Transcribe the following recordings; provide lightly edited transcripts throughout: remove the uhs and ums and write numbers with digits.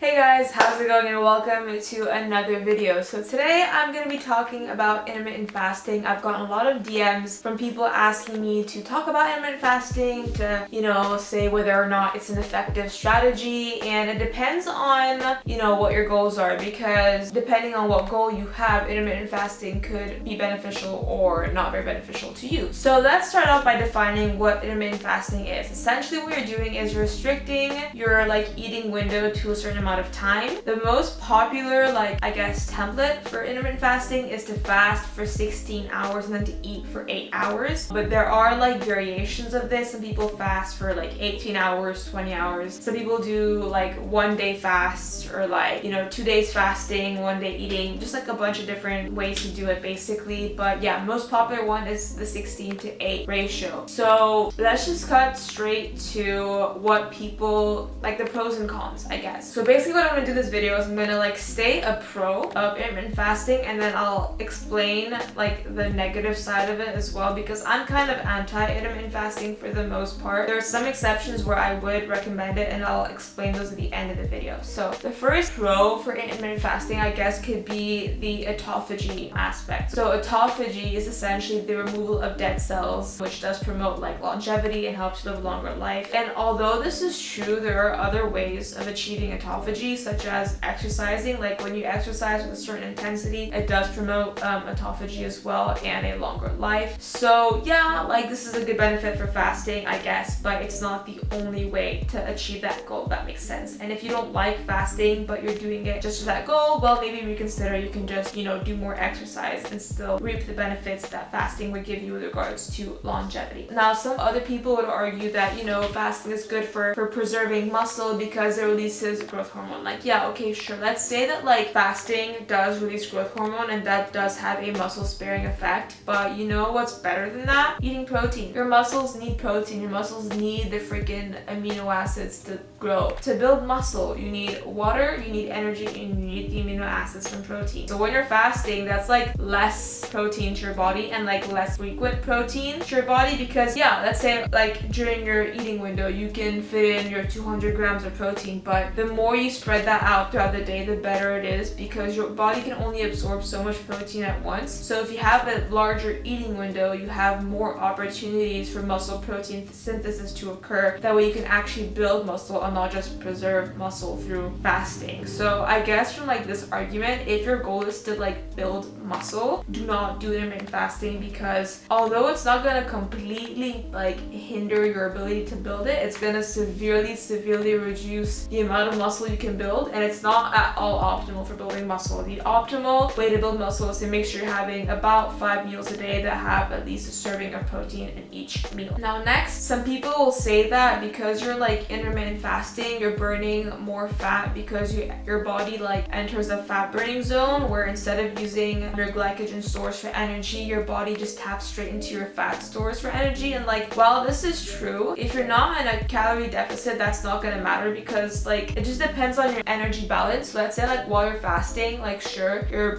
Hey guys, how's it going and welcome to another video. So today I'm going to be talking about intermittent fasting. I've gotten a lot of DMs from people asking me to talk about intermittent fasting, to, say whether or not it's an effective strategy, and it depends on, what your goals are, because depending on what goal you have, intermittent fasting could be beneficial or not very beneficial to you. So let's start off by defining what intermittent fasting is. Essentially what you're doing is you're restricting your eating window to a certain amount of time. The most popular template for intermittent fasting is to fast for 16 hours and then to eat for 8 hours, but there are variations of this. Some people fast for 18 hours, 20 hours. Some people do 1 day fast, or 2 days fasting, 1 day eating, just a bunch of different ways to do it basically. But yeah, most popular one is the 16:8 ratio. So let's just cut straight to what people the pros and cons, I guess. So basically what I'm going to do this video is I'm going to stay a pro of intermittent fasting, and then I'll explain the negative side of it as well, because I'm kind of anti-intermittent fasting for the most part. There are some exceptions where I would recommend it, and I'll explain those at the end of the video. So the first pro for intermittent fasting, I guess, could be the autophagy aspect. So autophagy is essentially the removal of dead cells, which does promote longevity and helps you live a longer life. And although this is true, there are other ways of achieving autophagy, such as exercising. When you exercise with a certain intensity, it does promote autophagy as well and a longer life. So yeah, this is a good benefit for fasting, I guess, but it's not the only way to achieve that goal, if that makes sense. And if you don't like fasting but you're doing it just for that goal, well, maybe reconsider. You can just do more exercise and still reap the benefits that fasting would give you with regards to longevity. Now, some other people would argue that fasting is good for preserving muscle because it releases growth hormone. Yeah, okay, sure, let's say that fasting does release growth hormone and that does have a muscle sparing effect, but what's better than that? Eating protein. Your muscles need protein. Your muscles need the freaking amino acids to grow. To build muscle, you need water, you need energy, and you need the amino acids from protein. So when you're fasting, that's less protein to your body and less frequent protein to your body, because yeah, let's say during your eating window you can fit in your 200 grams of protein, but the more you spread that out throughout the day, the better it is, because your body can only absorb so much protein at once. So if you have a larger eating window, you have more opportunities for muscle protein synthesis to occur. That way you can actually build muscle and not just preserve muscle through fasting. So I guess from this argument, if your goal is to build muscle, do not do intermittent fasting, because although it's not going to completely hinder your ability to build it, it's going to severely reduce the amount of muscle you can build, and it's not at all optimal for building muscle. The optimal way to build muscle is to make sure you're having about 5 meals a day that have at least a serving of protein in each meal. Now next, some people will say that because you're intermittent fasting, you're burning more fat because your body enters a fat burning zone, where instead of using your glycogen stores for energy, your body just taps straight into your fat stores for energy. And while this is true, if you're not in a calorie deficit, that's not going to matter, because it just depends on your energy balance. So let's say while you're fasting, sure, your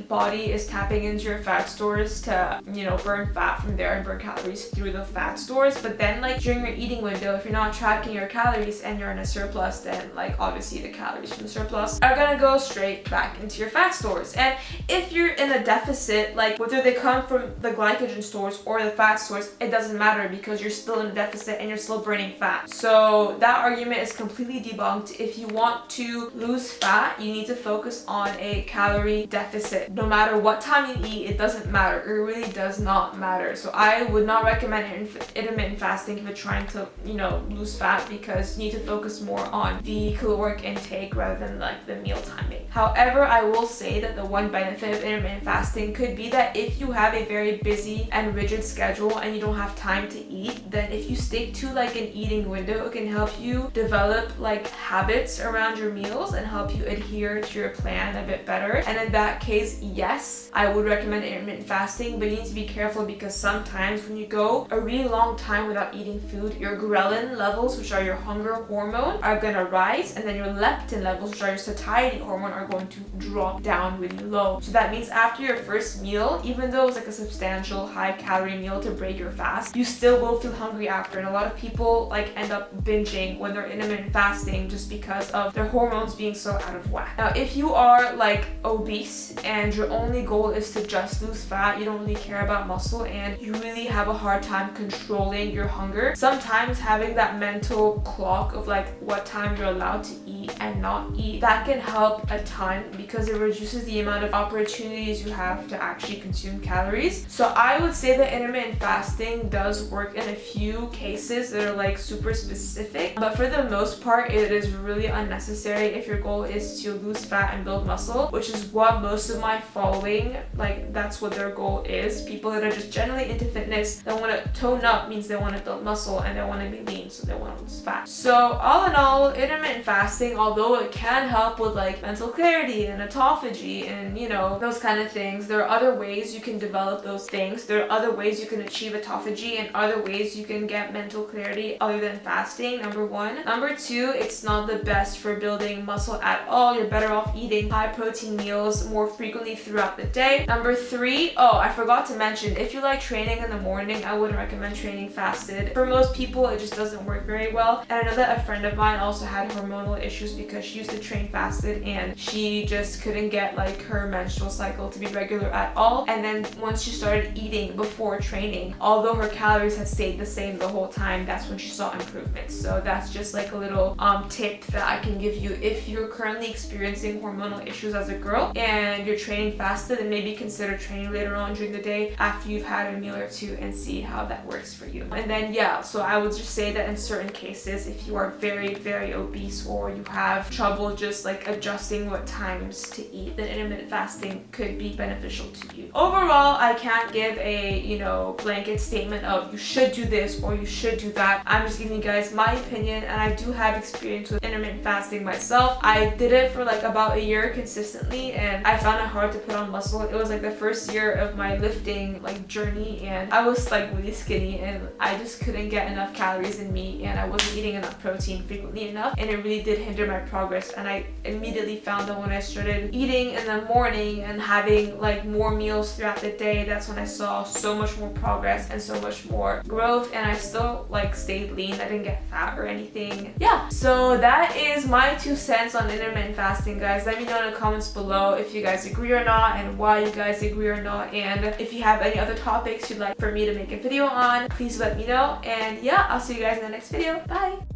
body is tapping into your fat stores to burn fat from there and burn calories through the fat stores, but then during your eating window, if you're not tracking your calories and you're in a surplus, then obviously the calories from the surplus are gonna go straight back into your fat stores. And if you're in a deficit, whether they come from the glycogen stores or the fat stores, it doesn't matter, because you're still in a deficit and you're still burning fat. So that argument is completely debunked. If you want to lose fat, you need to focus on a calorie deficit. No matter what time you eat, it doesn't matter. It really does not matter. So I would not recommend intermittent fasting if you're trying to lose fat, because you need to focus more on the caloric intake rather than the meal timing. However, I will say that the one benefit of intermittent fasting could be that if you have a very busy and rigid schedule and you don't have time to eat, then if you stick to an eating window, it can help you develop habits around your meals and help you adhere to your plan a bit better. And in that case, yes, I would recommend intermittent fasting, but you need to be careful, because sometimes when you go a really long time without eating food, your ghrelin levels, which are your hunger hormone, are going to rise, and then your leptin levels, which are your satiety hormone, are going to drop down really low. So that means after your first meal, even though it's a substantial high calorie meal to break your fast, you still will feel hungry after. And a lot of people end up binging when they're intermittent fasting just because of of their hormones being so out of whack. Now, if you are like obese and your only goal is to just lose fat, you don't really care about muscle, and you really have a hard time controlling your hunger, sometimes having that mental clock of like what time you're allowed to eat and not eat, that can help a ton because it reduces the amount of opportunities you have to actually consume calories. So I would say that intermittent fasting does work in a few cases that are like super specific, but for the most part it is really unnecessary if your goal is to lose fat and build muscle, which is what most of my following, like that's what their goal is. People that are just generally into fitness, that want to tone up means they want to build muscle and they want to be lean, so they want to lose fat. So all in all, intermittent fasting, although it can help with like mental clarity and autophagy and you know those kind of things, there are other ways you can develop those things. There are other ways you can achieve autophagy and other ways you can get mental clarity other than fasting, number one. Number two, it's not the best for building muscle at all. You're better off eating high protein meals more frequently throughout the day. Number three, oh, I forgot to mention, if you like training in the morning, I wouldn't recommend training fasted. For most people, it just doesn't work very well. And I know that a friend of mine also had hormonal issues because she used to train fasted and she just couldn't get like her menstrual cycle to be regular at all. And then once she started eating before training, although her calories had stayed the same the whole time, that's when she saw improvements. So that's just like a little tip that I can give you if you're currently experiencing hormonal issues as a girl and you're training fasted, then maybe consider training later on during the day after you've had a meal or two and see how that works for you. And then yeah, so I would just say that in certain cases, if you are very, very obese or you have trouble just like adjusting what times to eat, then intermittent fasting could be beneficial to you. Overall, I can't give a, you know, blanket statement of you should do this or you should do that. I'm just giving you guys my opinion, and I do have experience with intermittent fasting myself. I did it for like about a year consistently and I found it hard to put on muscle. It was like the first year of my lifting like journey and I was like really skinny and I just couldn't get enough calories in me and I wasn't eating enough protein frequently enough, and it really did hinder my progress. And I immediately found that when I started eating in the morning and having like more meals throughout the day, that's when I saw so much more progress and so much more growth, and I still like stayed lean. I didn't get fat or anything. Yeah, so that is my 2 cents on intermittent fasting, guys. Let me know in the comments below if you guys agree or not and why you guys agree or not, and if you have any other topics you'd like for me to make a video on, please let me know. And yeah, I'll see you guys in the next video. Bye!